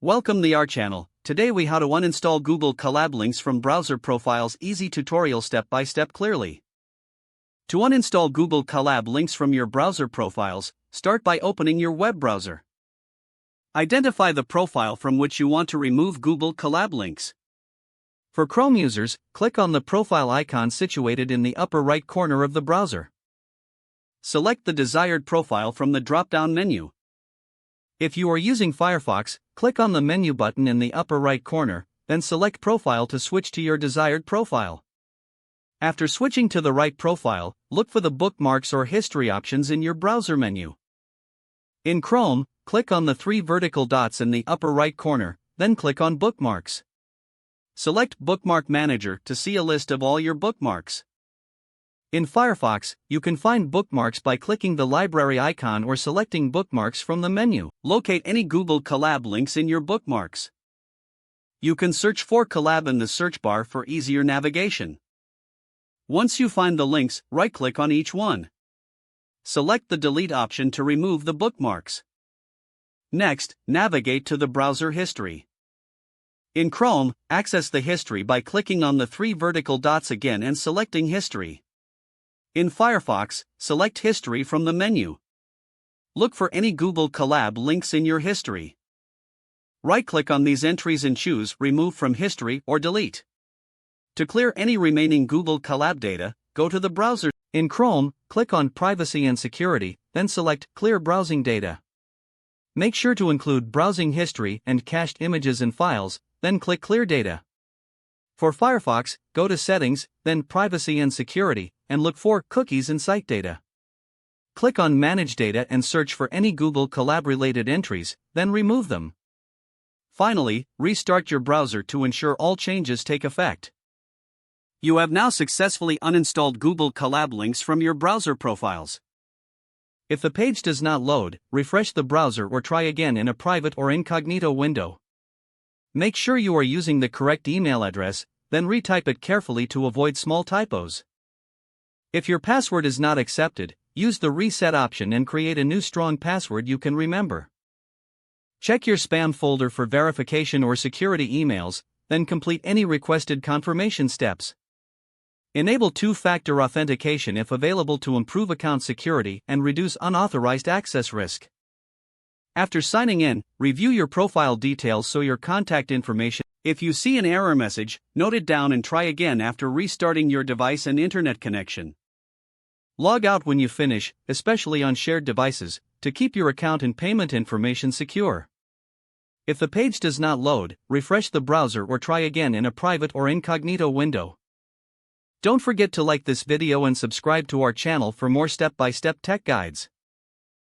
Welcome to our channel. Today we how to uninstall Google Colab links from browser profiles. Easy tutorial step by step clearly. To uninstall Google Colab links from your browser profiles, start by opening your web browser. Identify the profile from which you want to remove Google Colab links. For Chrome users, click on the profile icon situated in the upper right corner of the browser. Select the desired profile from the drop-down menu. If you are using Firefox, click on the menu button in the upper right corner, then select Profile to switch to your desired profile. After switching to the right profile, look for the bookmarks or history options in your browser menu. In Chrome, click on the three vertical dots in the upper right corner, then click on Bookmarks. Select Bookmark Manager to see a list of all your bookmarks. In Firefox, you can find bookmarks by clicking the library icon or selecting bookmarks from the menu. Locate any Google Colab links in your bookmarks. You can search for Colab in the search bar for easier navigation. Once you find the links, right-click on each one. Select the delete option to remove the bookmarks. Next, navigate to the browser history. In Chrome, access the history by clicking on the three vertical dots again and selecting History. In Firefox, select History from the menu. Look for any Google Colab links in your history. Right-click on these entries and choose Remove from History or Delete. To clear any remaining Google Colab data, go to the browser. In Chrome, click on Privacy and Security, then select Clear Browsing Data. Make sure to include browsing history and cached images and files, then click Clear Data. For Firefox, go to Settings, then Privacy and Security, and look for Cookies and Site Data. Click on Manage Data and search for any Google Colab-related entries, then remove them. Finally, restart your browser to ensure all changes take effect. You have now successfully uninstalled Google Colab links from your browser profiles. If the page does not load, refresh the browser or try again in a private or incognito window. Make sure you are using the correct email address, then retype it carefully to avoid small typos. If your password is not accepted, use the reset option and create a new strong password you can remember. Check your spam folder for verification or security emails, then complete any requested confirmation steps. Enable two-factor authentication if available to improve account security and reduce unauthorized access risk. After signing in, review your profile details so your contact information. If you see an error message, note it down and try again after restarting your device and internet connection. Log out when you finish, especially on shared devices, to keep your account and payment information secure. If the page does not load, refresh the browser or try again in a private or incognito window. Don't forget to like this video and subscribe to our channel for more step-by-step tech guides.